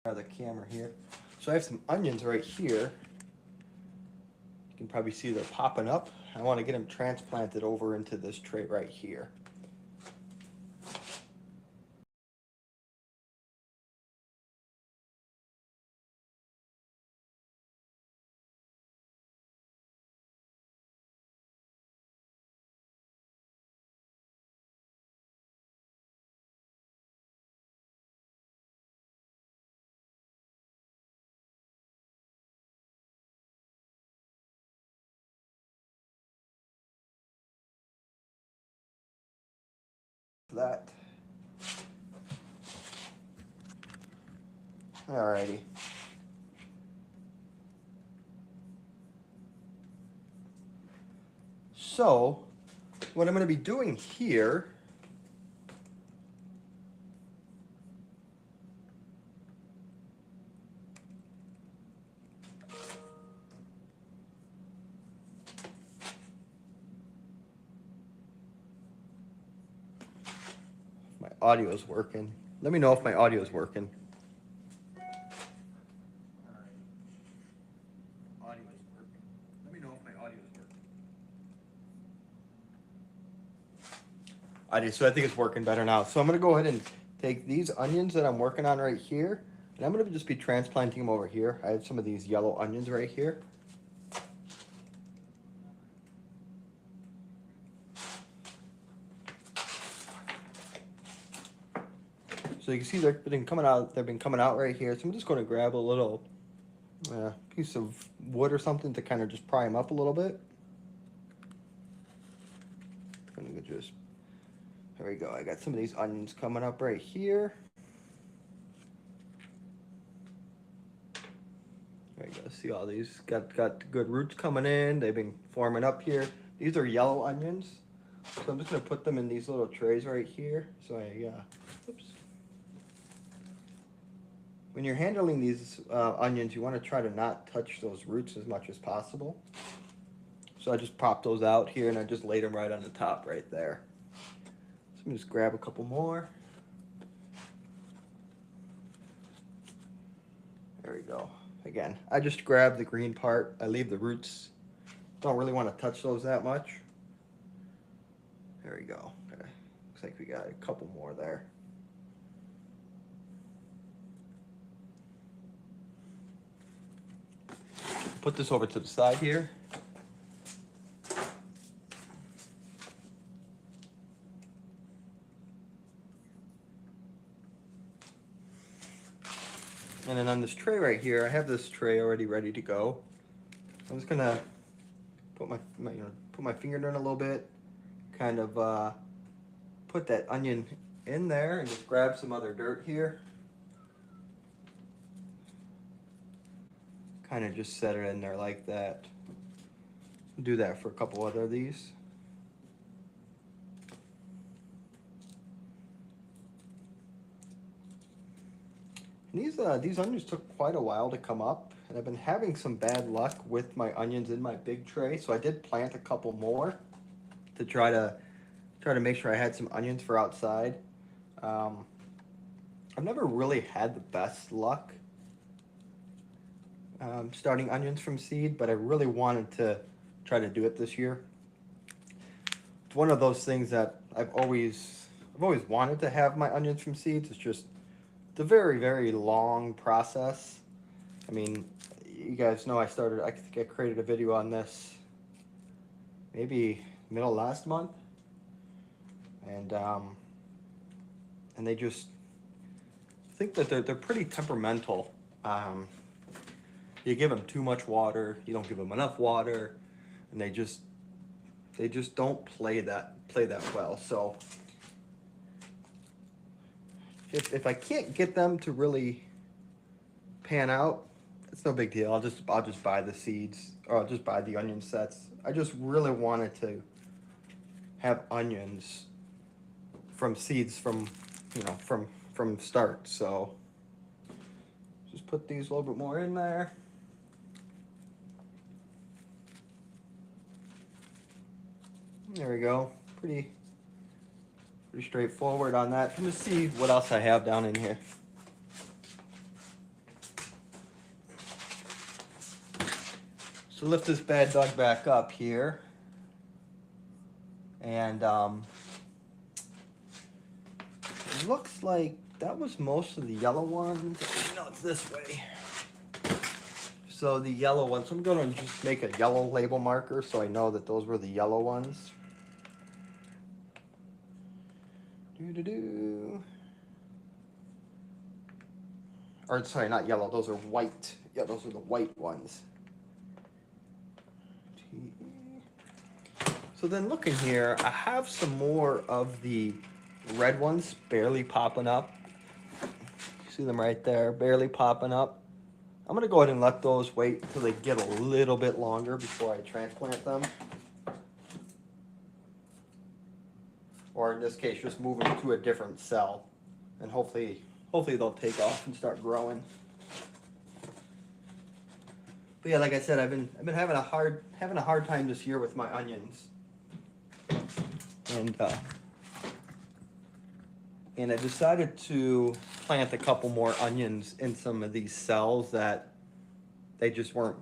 the camera here. So I have some onions right here. You can probably see they're popping up. I want to get them transplanted over into this tray right here. That. Alrighty. So, what I'm going to be doing here my audio is working. Let me know if my audio is working. Audio is working. Let me know if my audio is working. So I think it's working better now. So I'm going to go ahead and take these onions that I'm working on right here, and I'm going to just be transplanting them over here. I have some of these yellow onions right here. So you can see they've been coming out. They've been coming out right here. So I'm just going to grab a little piece of wood or something to kind of just pry them up a little bit. I'm going to just, there we go. I got some of these onions coming up right here. There you go. See all these got good roots coming in. They've been forming up here. These are yellow onions. So I'm just going to put them in these little trays right here. So oops. When you're handling these onions, you want to try to not touch those roots as much as possible. So I just pop those out here and I just laid them right on the top right there. So I'm just grab a couple more. There we go. Again, I just grab the green part. I leave the roots. Don't really want to touch those that much. There we go. Okay. Looks like we got a couple more there. Put this over to the side here. And then on this tray right here, I have this tray already ready to go. I'm just gonna put my finger in it a little bit, kind of put that onion in there, and just grab some other dirt here. Kind of just set it in there like that. Do that for a couple other of these. And these onions took quite a while to come up, and I've been having some bad luck with my onions in my big tray, so I did plant a couple more to try to make sure I had some onions for outside. I've never really had the best luck starting onions from seed, but I really wanted to try to do it this year. It's one of those things that I've always wanted to have my onions from seeds. It's just a very, very long process. I mean, you guys know I think I created a video on this maybe middle last month, and they just think that they're pretty temperamental. You give them too much water, you don't give them enough water, and they just don't play that well. So if I can't get them to really pan out, it's no big deal. I'll just buy the seeds, or I'll just buy the onion sets. I just really wanted to have onions from seeds from start. So just put these a little bit more in there. There we go. Pretty straightforward on that. Let me see what else I have down in here. So lift this bad dog back up here. And it looks like that was most of the yellow ones. No, it's this way. So the yellow ones, I'm going to just make a yellow label marker so I know that those were the yellow ones. Doo-doo-doo. Or sorry, not yellow, those are white. Yeah, those are the white ones. So then looking here, I have some more of the red ones barely popping up. You see them right there, barely popping up. I'm gonna go ahead and let those wait until they get a little bit longer before I transplant them. Or in this case, just move them to a different cell. And hopefully they'll take off and start growing. But yeah, like I said, I've been having a hard time this year with my onions. And I decided to plant a couple more onions in some of these cells that they just weren't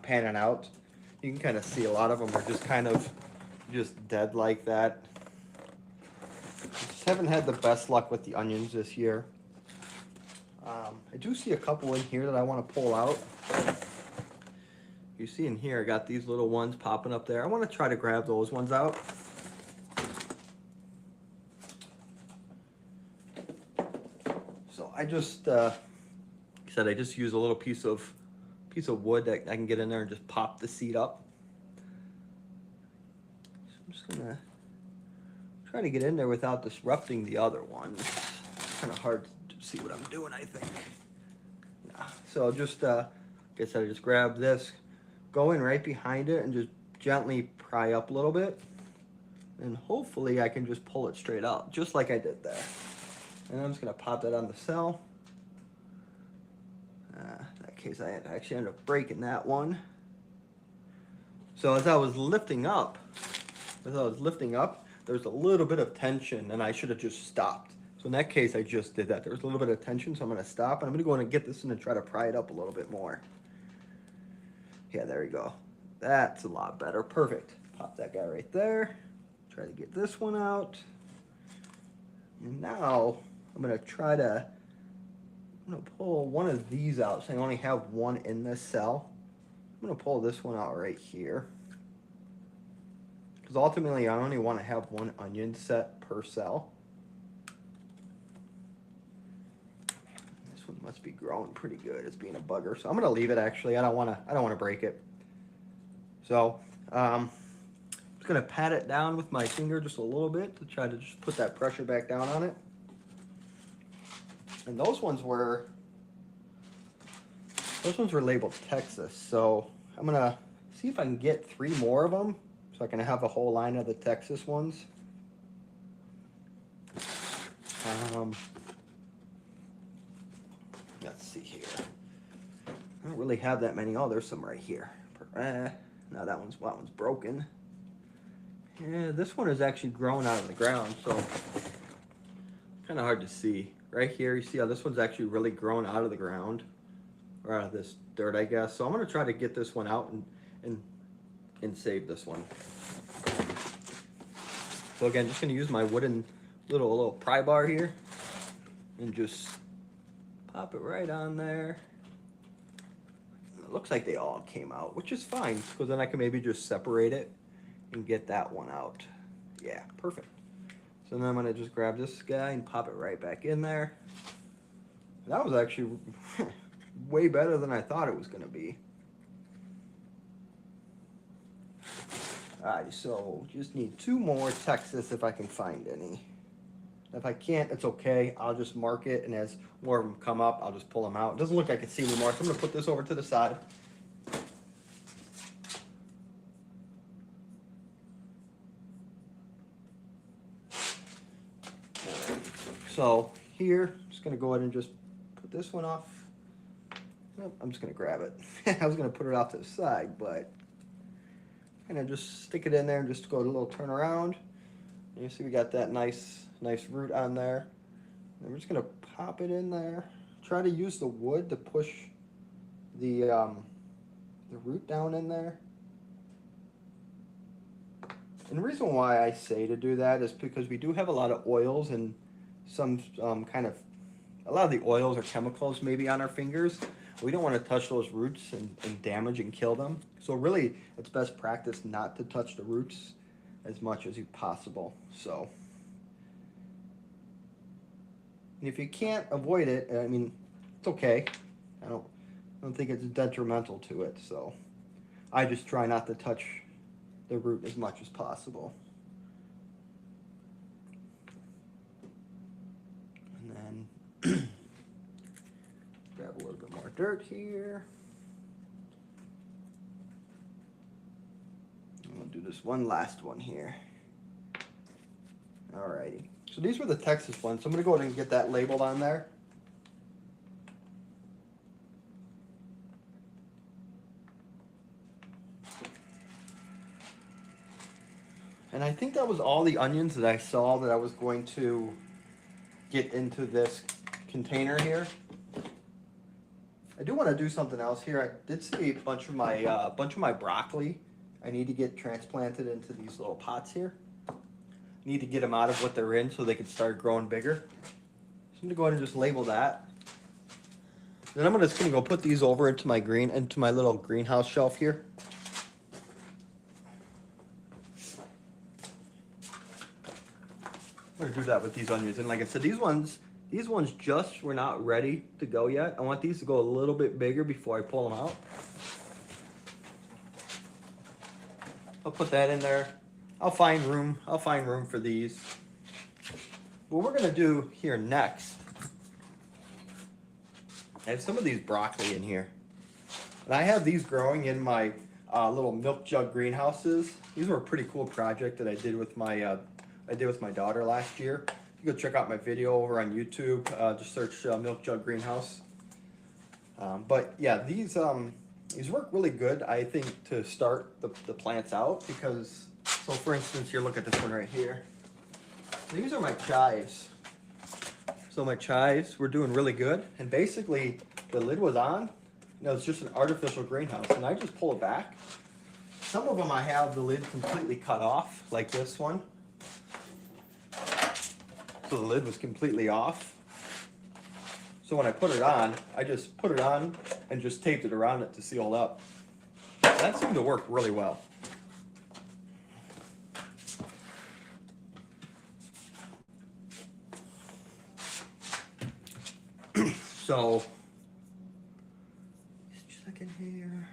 panning out. You can kind of see a lot of them are just kind of just dead like that. Just haven't had the best luck with the onions this year. I do see a couple in here that I want to pull out. You see in here, I got these little ones popping up there. I want to try to grab those ones out. So I just, like I said, I just use a little piece of wood that I can get in there and just pop the seed up. So I'm just gonna try to get in there without disrupting the other ones. It's kind of hard to see what I'm doing, I think. Yeah. So just, like I said, I just grab this, go in right behind it, and just gently pry up a little bit. And hopefully I can just pull it straight out, just like I did there. And I'm just gonna pop that on the cell. In that case, I actually ended up breaking that one. So as I was lifting up, there was a little bit of tension, and I should have just stopped. So in that case, I just did that. There was a little bit of tension, so I'm gonna stop, and I'm gonna go in and get this in and try to pry it up a little bit more. Yeah, there we go. That's a lot better. Perfect. Pop that guy right there. Try to get this one out. And now I'm gonna pull one of these out. So I only have one in this cell. I'm gonna pull this one out right here. Because ultimately I only want to have one onion set per cell. This one must be growing pretty good. It's being a bugger. So I'm gonna leave it actually. I don't wanna break it. So I'm just gonna pat it down with my finger just a little bit to try to just put that pressure back down on it. And those ones were labeled Texas. So I'm gonna see if I can get 3 more of them so I can have a whole line of the Texas ones. Let's see here. I don't really have that many. Oh, there's some right here. No, that one's broken. Yeah, this one is actually growing out of the ground, so kind of hard to see. Right here, you see how this one's actually really grown out of the ground, or out of this dirt, I guess. So I'm gonna try to get this one out and save this one. So again, just gonna use my wooden little pry bar here and just pop it right on there. It looks like they all came out, which is fine, because then I can maybe just separate it and get that one out. Yeah, perfect. So then I'm gonna just grab this guy and pop it right back in there. That was actually way better than I thought it was gonna be. Alright, so just need 2 more Texas if I can find any. If I can't, it's okay. I'll just mark it, and as more of them come up, I'll just pull them out. It doesn't look like I can see anymore, so I'm gonna put this over to the side. So here, I'm just gonna go ahead and just put this one off. Nope, I'm just gonna grab it. I was gonna put it off to the side, but kind of just stick it in there and just go a little turn around. And you see we got that nice root on there. And we're just gonna pop it in there. Try to use the wood to push the the root down in there. And the reason why I say to do that is because we do have a lot of oils and some a lot of the oils or chemicals maybe on our fingers. We don't want to touch those roots and damage and kill them. So really, it's best practice not to touch the roots as much as possible. So, and if you can't avoid it, I mean, it's okay. I don't think it's detrimental to it. So, I just try not to touch the root as much as possible. And then grab a little bit more dirt here. And we'll do this one last one here. Alrighty. So these were the Texas ones. So I'm going to go ahead and get that labeled on there. And I think that was all the onions that I saw that I was going to get into this container here. I do want to do something else here. I did see a bunch of my broccoli. I need to get transplanted into these little pots here. Need to get them out of what they're in so they can start growing bigger. So I'm gonna go ahead and just label that. Then I'm just gonna go put these over into my little greenhouse shelf here. I'm gonna do that with these onions. And like I said, these ones just were not ready to go yet. I want these to go a little bit bigger before I pull them out. I'll put that in there. I'll find room for these. What we're gonna do here next, I have some of these broccoli in here. And I have these growing in my little milk jug greenhouses. These were a pretty cool project that I did with my daughter last year. You go check out my video over on YouTube. Just search milk jug greenhouse. But yeah, these work really good, I think, to start the plants out because, so for instance, here, look at this one right here. These are my chives. So my chives were doing really good, and basically the lid was on. It's just an artificial greenhouse, and I just pull it back. Some of them I have the lid completely cut off, like this one. So the lid was completely off. So when I put it on, I just put it on and just taped it around it to seal it up. That seemed to work really well. So, just a second here.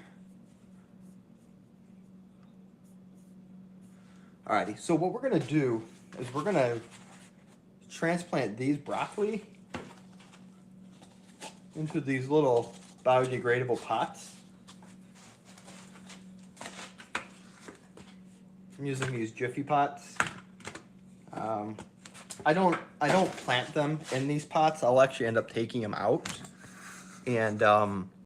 Alrighty, so what we're gonna do is we're gonna transplant these broccoli into these little biodegradable pots. I'm using these Jiffy pots. I don't plant them in these pots. I'll actually end up taking them out and